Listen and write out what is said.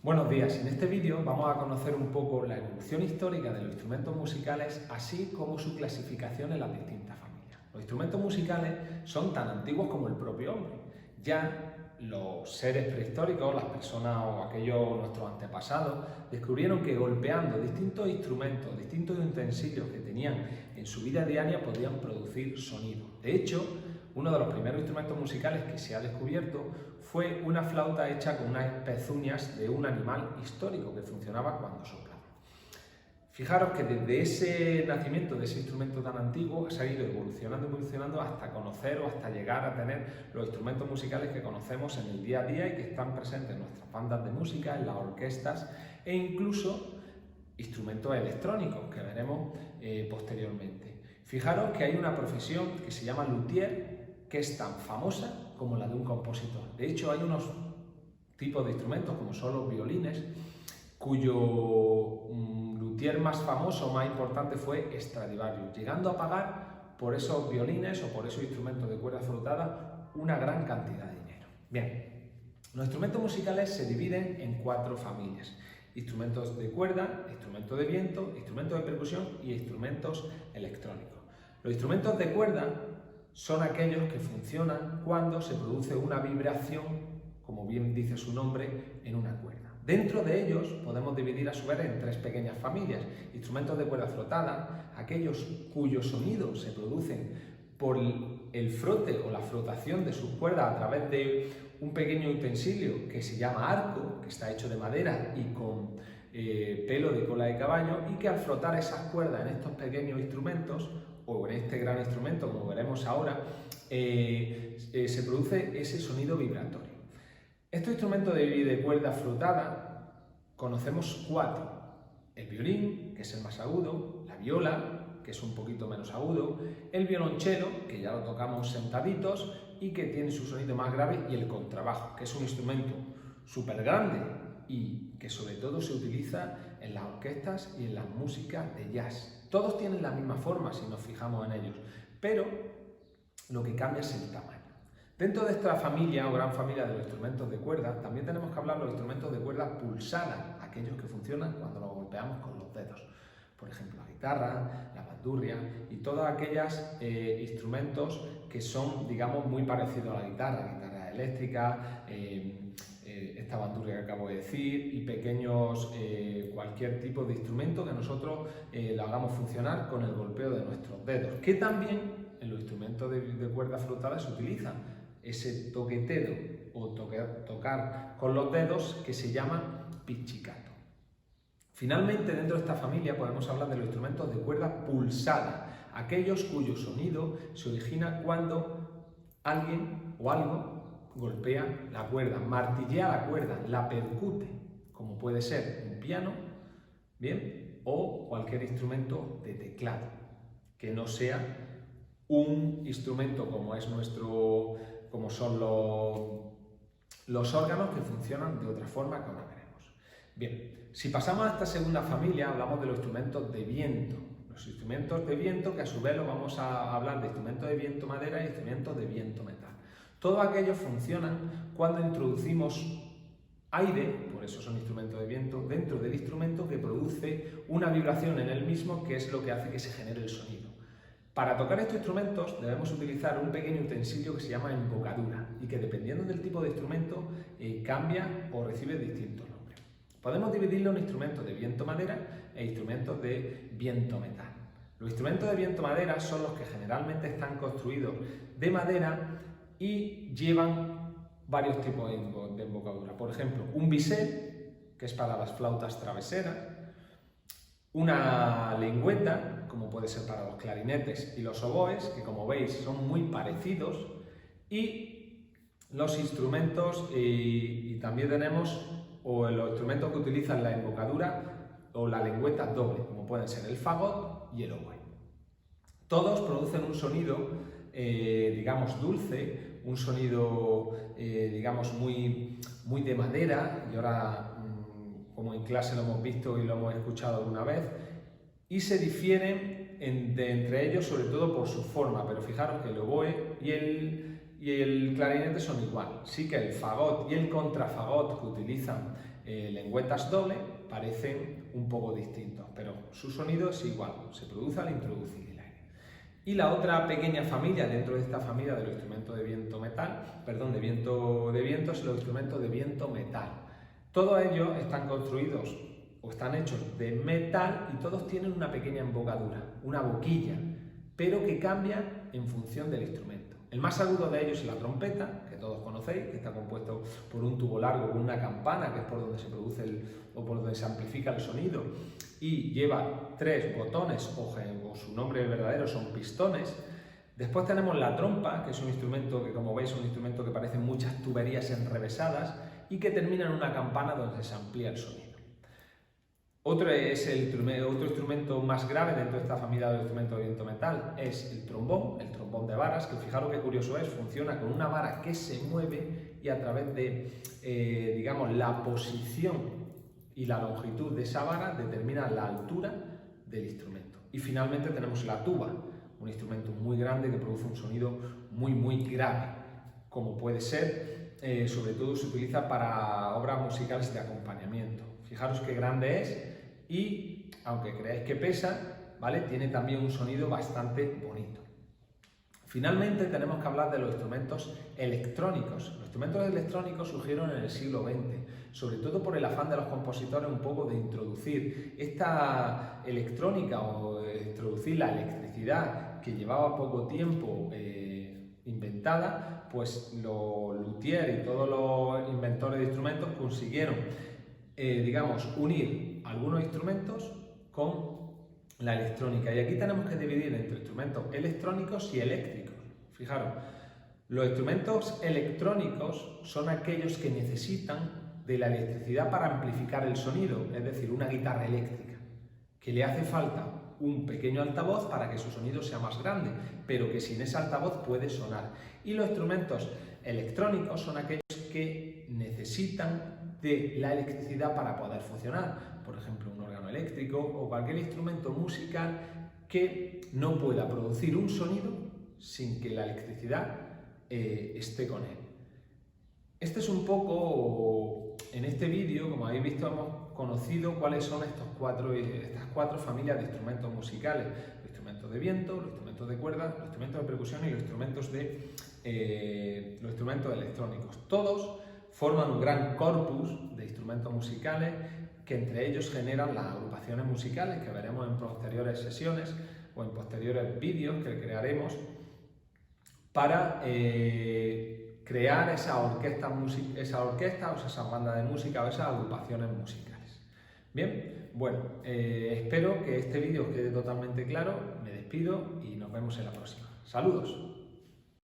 Buenos días, en este vídeo vamos a conocer un poco la evolución histórica de los instrumentos musicales, así como su clasificación en las distintas familias. Los instrumentos musicales son tan antiguos como el propio hombre. Ya los seres prehistóricos, las personas o aquellos nuestros antepasados, descubrieron que golpeando distintos instrumentos, distintos utensilios que tenían en su vida diaria podían producir sonido. De hecho, uno de los primeros instrumentos musicales que se ha descubierto fue una flauta hecha con unas pezuñas de un animal histórico que funcionaba cuando soplaba. Fijaros que desde ese nacimiento de ese instrumento tan antiguo se ha ido evolucionando hasta conocer o hasta llegar a tener los instrumentos musicales que conocemos en el día a día y que están presentes en nuestras bandas de música, en las orquestas e incluso instrumentos electrónicos que veremos posteriormente. Fijaros que hay una profesión que se llama luthier, que es tan famosa como la de un compositor. De hecho, hay unos tipos de instrumentos, como son los violines, cuyo luthier más famoso, más importante, fue Stradivarius, llegando a pagar por esos violines o por esos instrumentos de cuerda frotada una gran cantidad de dinero. Bien, los instrumentos musicales se dividen en 4 familias: instrumentos de cuerda, instrumentos de viento, instrumentos de percusión y instrumentos electrónicos. Los instrumentos de cuerda son aquellos que funcionan cuando se produce una vibración, como bien dice su nombre, en una cuerda. Dentro de ellos podemos dividir a su vez en 3 pequeñas familias: instrumentos de cuerda frotada, aquellos cuyos sonidos se producen por el frote o la frotación de sus cuerdas a través de un pequeño utensilio que se llama arco, que está hecho de madera y con pelo de cola de caballo, y que al frotar esas cuerdas en estos pequeños instrumentos o en este gran instrumento, como veremos ahora, se produce ese sonido vibratorio. Estos instrumentos de cuerda frotada conocemos 4: el violín, que es el más agudo; la viola, que es un poquito menos agudo; el violonchelo, que ya lo tocamos sentaditos y que tiene su sonido más grave; y el contrabajo, que es un instrumento súper grande y que sobre todo se utiliza en las orquestas y en la música de jazz. Todos tienen la misma forma si nos fijamos en ellos, pero lo que cambia es el tamaño. Dentro de esta familia o gran familia de los instrumentos de cuerda, también tenemos que hablar de los instrumentos de cuerda pulsada, aquellos que funcionan cuando los golpeamos con los dedos. Por ejemplo, la guitarra, la bandurria y todos aquellos instrumentos que son, digamos, muy parecidos a la guitarra eléctrica, esta bandurria que acabo de decir, y pequeños, cualquier tipo de instrumento que nosotros lo hagamos funcionar con el golpeo de nuestros dedos, que también en los instrumentos de cuerda frotada se utiliza ese toqueteo o tocar con los dedos, que se llama pizzicato. Finalmente, dentro de esta familia podemos hablar de los instrumentos de cuerda pulsada, aquellos cuyo sonido se origina cuando alguien o algo golpea la cuerda, martillea la cuerda, la percute, como puede ser un piano, bien, o cualquier instrumento de teclado, que no sea un instrumento como son los órganos, que funcionan de otra forma, que ahora veremos. Bien, si pasamos a esta segunda familia, hablamos de los instrumentos de viento. Los instrumentos de viento, que a su vez lo vamos a hablar de instrumentos de viento madera y instrumentos de viento metal. Todos aquellos funcionan cuando introducimos aire, por eso son instrumentos de viento, dentro del instrumento, que produce una vibración en el mismo, que es lo que hace que se genere el sonido. Para tocar estos instrumentos debemos utilizar un pequeño utensilio que se llama embocadura y que, dependiendo del tipo de instrumento, cambia o recibe distintos nombres. Podemos dividirlo en instrumentos de viento madera e instrumentos de viento metal. Los instrumentos de viento madera son los que generalmente están construidos de madera y llevan varios tipos de embocadura. Por ejemplo, un bisel, que es para las flautas traveseras; una lengüeta, como puede ser para los clarinetes y los oboes, que como veis son muy parecidos; y los instrumentos, y también tenemos los instrumentos que utilizan la embocadura o la lengüeta doble, como pueden ser el fagot y el oboe. Todos producen un sonido, digamos, dulce, un sonido, digamos, muy de madera, y ahora, como en clase lo hemos visto y lo hemos escuchado alguna vez, y se difieren entre ellos sobre todo por su forma, pero fijaros que el oboe y y el clarinete son igual. Sí que el fagot y el contrafagot, que utilizan lengüetas dobles, parecen un poco distintos, pero su sonido es igual, se produce al introducir el aire. Y la otra pequeña familia dentro de esta familia de los instrumentos de viento metal, perdón, de viento es los instrumentos de viento metal. Todos ellos están construidos o están hechos de metal y todos tienen una pequeña embocadura, una boquilla, pero que cambia en función del instrumento. El más agudo de ellos es la trompeta, que todos conocéis, que está compuesto por un tubo largo con una campana, que es por donde se produce o por donde se amplifica el sonido, y lleva 3 botones, o su nombre verdadero son pistones. Después tenemos la trompa, que es un instrumento que, como veis, es un instrumento que parece muchas tuberías enrevesadas y que termina en una campana donde se amplía el sonido. Otro instrumento más grave dentro de esta familia de instrumentos de viento metal es el trombón de varas, que fijaros qué curioso es, funciona con una vara que se mueve y a través de, digamos, la posición y la longitud de esa vara determina la altura del instrumento. Y finalmente tenemos la tuba, un instrumento muy grande que produce un sonido muy grave, como puede ser, sobre todo se utiliza para obras musicales de acompañamiento. Fijaros qué grande es y, aunque creáis que pesa, ¿vale?, tiene también un sonido bastante bonito. Finalmente tenemos que hablar de los instrumentos electrónicos. Los instrumentos electrónicos surgieron en el siglo XX, sobre todo por el afán de los compositores un poco de introducir esta electrónica o introducir la electricidad que llevaba poco tiempo inventada, pues los luthiers y todos los inventores de instrumentos consiguieron, digamos, unir algunos instrumentos con la electrónica. Y aquí tenemos que dividir entre instrumentos electrónicos y eléctricos. Fijaros, los instrumentos electrónicos son aquellos que necesitan de la electricidad para amplificar el sonido, es decir, una guitarra eléctrica, que le hace falta un pequeño altavoz para que su sonido sea más grande, pero que sin ese altavoz puede sonar. Y los instrumentos electrónicos son aquellos que necesitan de la electricidad para poder funcionar, por ejemplo un órgano eléctrico o cualquier instrumento musical que no pueda producir un sonido sin que la electricidad esté con él. Este es un poco, en este vídeo, como habéis visto, hemos conocido cuáles son estas cuatro familias de instrumentos musicales: los instrumentos de viento, los instrumentos de cuerda, los instrumentos de percusión y los instrumentos electrónicos. Todos forman un gran corpus de instrumentos musicales que entre ellos generan las agrupaciones musicales que veremos en posteriores sesiones o en posteriores vídeos que crearemos para crear esa orquesta o esas bandas de música o esas agrupaciones musicales. Bien, bueno, espero que este vídeo os quede totalmente claro. Me despido y nos vemos en la próxima. ¡Saludos!